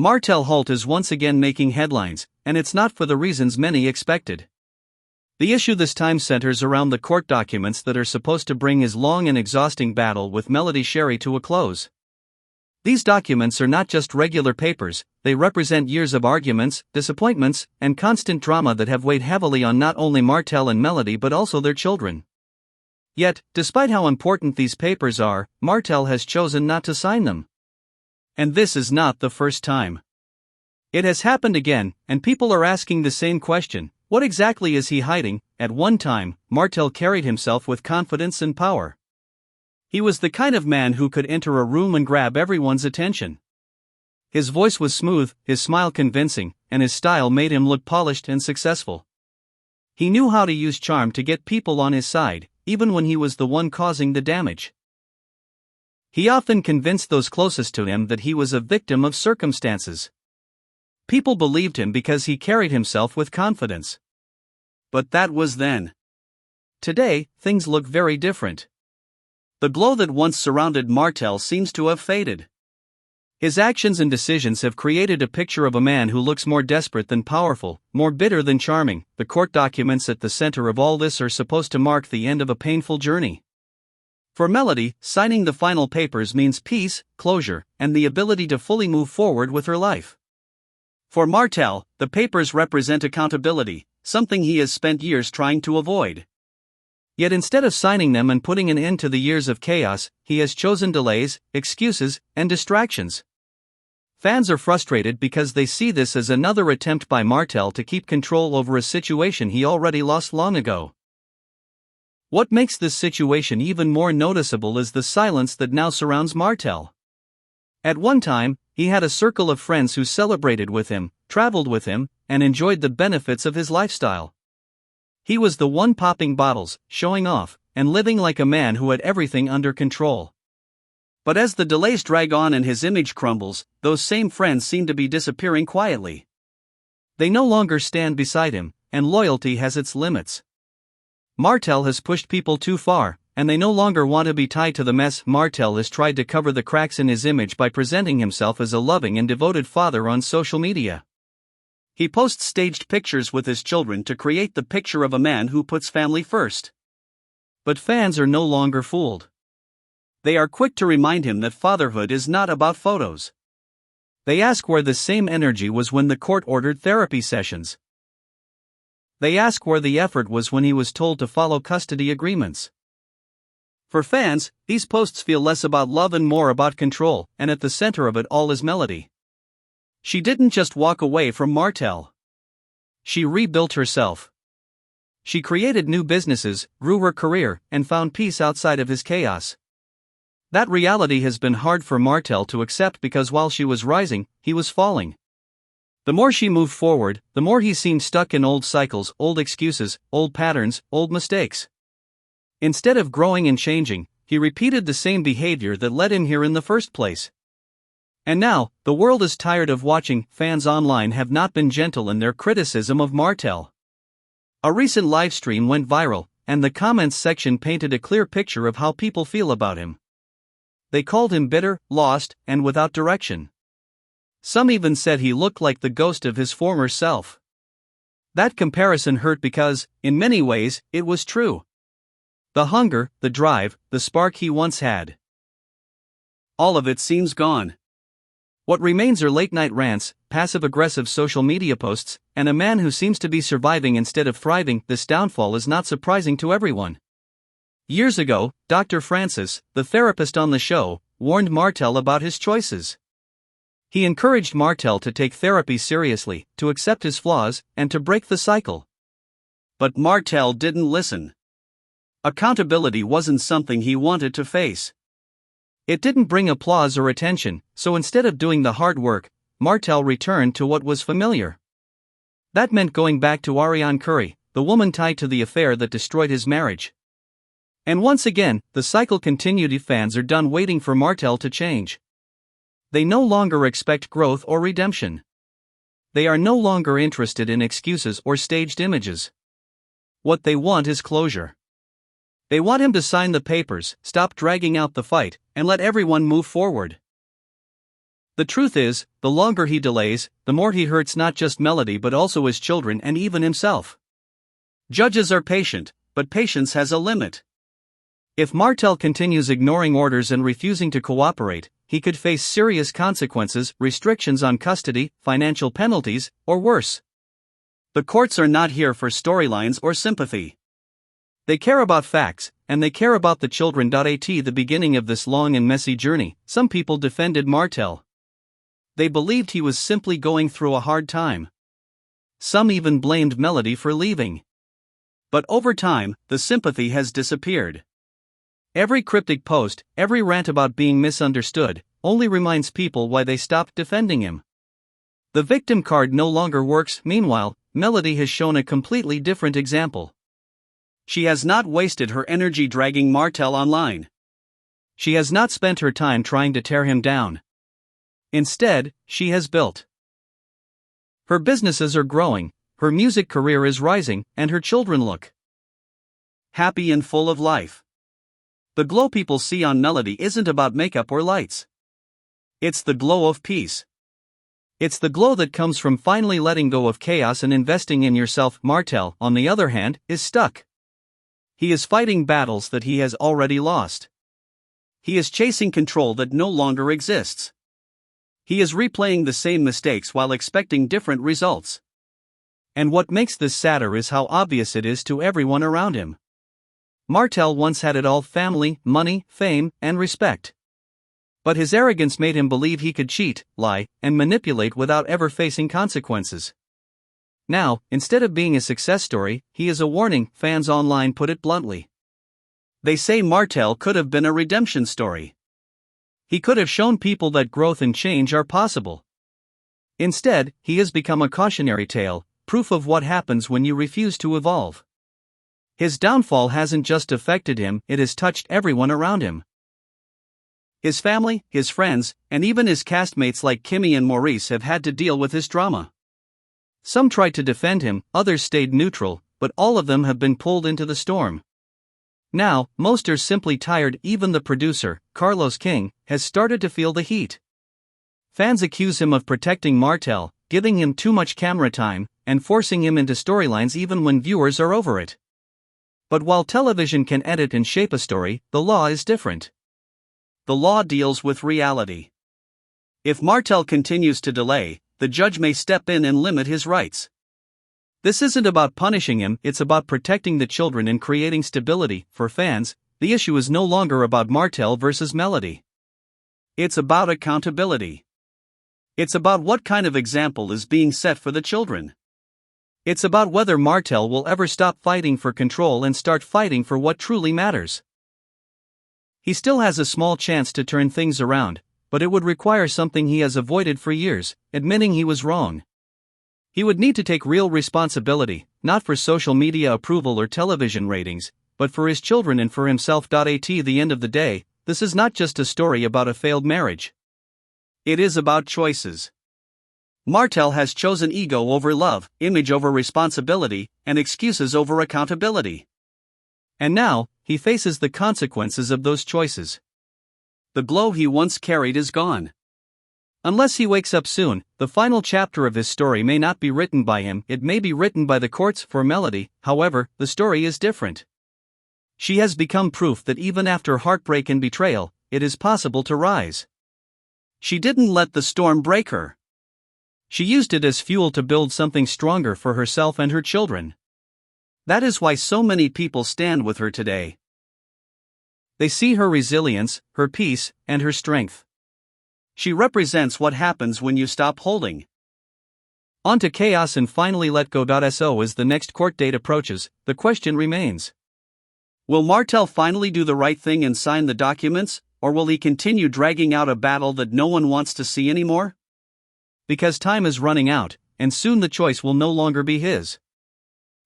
Martell Holt is once again making headlines, and it's not for the reasons many expected. The issue this time centers around the court documents that are supposed to bring his long and exhausting battle with Melody Shari to a close. These documents are not just regular papers, they represent years of arguments, disappointments, and constant drama that have weighed heavily on not only Martell and Melody but also their children. Yet, despite how important these papers are, Martell has chosen not to sign them. And this is not the first time. It has happened again, and people are asking the same question: what exactly is he hiding? At one time, Martell carried himself with confidence and power. He was the kind of man who could enter a room and grab everyone's attention. His voice was smooth, his smile convincing, and his style made him look polished and successful. He knew how to use charm to get people on his side, even when he was the one causing the damage. He often convinced those closest to him that he was a victim of circumstances. People believed him because he carried himself with confidence. But that was then. Today, things look very different. The glow that once surrounded Martell seems to have faded. His actions and decisions have created a picture of a man who looks more desperate than powerful, more bitter than charming. The court documents at the center of all this are supposed to mark the end of a painful journey. For Melody, signing the final papers means peace, closure, and the ability to fully move forward with her life. For Martell, the papers represent accountability, something he has spent years trying to avoid. Yet instead of signing them and putting an end to the years of chaos, he has chosen delays, excuses, and distractions. Fans are frustrated because they see this as another attempt by Martell to keep control over a situation he already lost long ago. What makes this situation even more noticeable is the silence that now surrounds Martell. At one time, he had a circle of friends who celebrated with him, traveled with him, and enjoyed the benefits of his lifestyle. He was the one popping bottles, showing off, and living like a man who had everything under control. But as the delays drag on and his image crumbles, those same friends seem to be disappearing quietly. They no longer stand beside him, and loyalty has its limits. Martell has pushed people too far, and they no longer want to be tied to the mess. Martell has tried to cover the cracks in his image by presenting himself as a loving and devoted father on social media. He posts staged pictures with his children to create the picture of a man who puts family first. But fans are no longer fooled. They are quick to remind him that fatherhood is not about photos. They ask where the same energy was when the court ordered therapy sessions. They ask where the effort was when he was told to follow custody agreements. For fans, these posts feel less about love and more about control, and at the center of it all is Melody. She didn't just walk away from Martell. She rebuilt herself. She created new businesses, grew her career, and found peace outside of his chaos. That reality has been hard for Martell to accept because while she was rising, he was falling. The more she moved forward, the more he seemed stuck in old cycles, old excuses, old patterns, old mistakes. Instead of growing and changing, he repeated the same behavior that led him here in the first place. And now, the world is tired of watching. Fans online have not been gentle in their criticism of Martell. A recent livestream went viral, and the comments section painted a clear picture of how people feel about him. They called him bitter, lost, and without direction. Some even said he looked like the ghost of his former self. That comparison hurt because, in many ways, it was true. The hunger, the drive, the spark he once had. All of it seems gone. What remains are late-night rants, passive-aggressive social media posts, and a man who seems to be surviving instead of thriving. This downfall is not surprising to everyone. Years ago, Dr. Francis, the therapist on the show, warned Martell about his choices. He encouraged Martell to take therapy seriously, to accept his flaws, and to break the cycle. But Martell didn't listen. Accountability wasn't something he wanted to face. It didn't bring applause or attention, so instead of doing the hard work, Martell returned to what was familiar. That meant going back to Ariane Curry, the woman tied to the affair that destroyed his marriage. And once again, the cycle continued. Fans are done waiting for Martell to change. They no longer expect growth or redemption. They are no longer interested in excuses or staged images. What they want is closure. They want him to sign the papers, stop dragging out the fight, and let everyone move forward. The truth is, the longer he delays, the more he hurts not just Melody but also his children and even himself. Judges are patient, but patience has a limit. If Martell continues ignoring orders and refusing to cooperate, he could face serious consequences, restrictions on custody, financial penalties, or worse. The courts are not here for storylines or sympathy. They care about facts, and they care about the children. At the beginning of this long and messy journey, some people defended Martell. They believed he was simply going through a hard time. Some even blamed Melody for leaving. But over time, the sympathy has disappeared. Every cryptic post, every rant about being misunderstood, only reminds people why they stopped defending him. The victim card no longer works. Meanwhile, Melody has shown a completely different example. She has not wasted her energy dragging Martell online. She has not spent her time trying to tear him down. Instead, she has built. Her businesses are growing, her music career is rising, and her children look happy and full of life. The glow people see on Melody isn't about makeup or lights. It's the glow of peace. It's the glow that comes from finally letting go of chaos and investing in yourself. Martell, on the other hand, is stuck. He is fighting battles that he has already lost. He is chasing control that no longer exists. He is replaying the same mistakes while expecting different results. And what makes this sadder is how obvious it is to everyone around him. Martell once had it all: family, money, fame, and respect. But his arrogance made him believe he could cheat, lie, and manipulate without ever facing consequences. Now, instead of being a success story, he is a warning, fans online put it bluntly. They say Martell could have been a redemption story. He could have shown people that growth and change are possible. Instead, he has become a cautionary tale, proof of what happens when you refuse to evolve. His downfall hasn't just affected him, it has touched everyone around him. His family, his friends, and even his castmates like Kimmy and Maurice have had to deal with his drama. Some tried to defend him, others stayed neutral, but all of them have been pulled into the storm. Now, most are simply tired. Even the producer, Carlos King, has started to feel the heat. Fans accuse him of protecting Martell, giving him too much camera time, and forcing him into storylines even when viewers are over it. But while television can edit and shape a story, the law is different. The law deals with reality. If Martell continues to delay, the judge may step in and limit his rights. This isn't about punishing him, it's about protecting the children and creating stability. For fans, the issue is no longer about Martell versus Melody. It's about accountability. It's about what kind of example is being set for the children. It's about whether Martell will ever stop fighting for control and start fighting for what truly matters. He still has a small chance to turn things around, but it would require something he has avoided for years: admitting he was wrong. He would need to take real responsibility, not for social media approval or television ratings, but for his children and for himself. At the end of the day, this is not just a story about a failed marriage. It is about choices. Martell has chosen ego over love, image over responsibility, and excuses over accountability. And now, he faces the consequences of those choices. The glow he once carried is gone. Unless he wakes up soon, the final chapter of his story may not be written by him, it may be written by the courts. For Melody, however, the story is different. She has become proof that even after heartbreak and betrayal, it is possible to rise. She didn't let the storm break her. She used it as fuel to build something stronger for herself and her children. That is why so many people stand with her today. They see her resilience, her peace, and her strength. She represents what happens when you stop holding on to chaos and finally let go. So as the next court date approaches, the question remains: will Martell finally do the right thing and sign the documents, or will he continue dragging out a battle that no one wants to see anymore? Because time is running out, and soon the choice will no longer be his.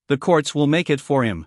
The courts will make it for him.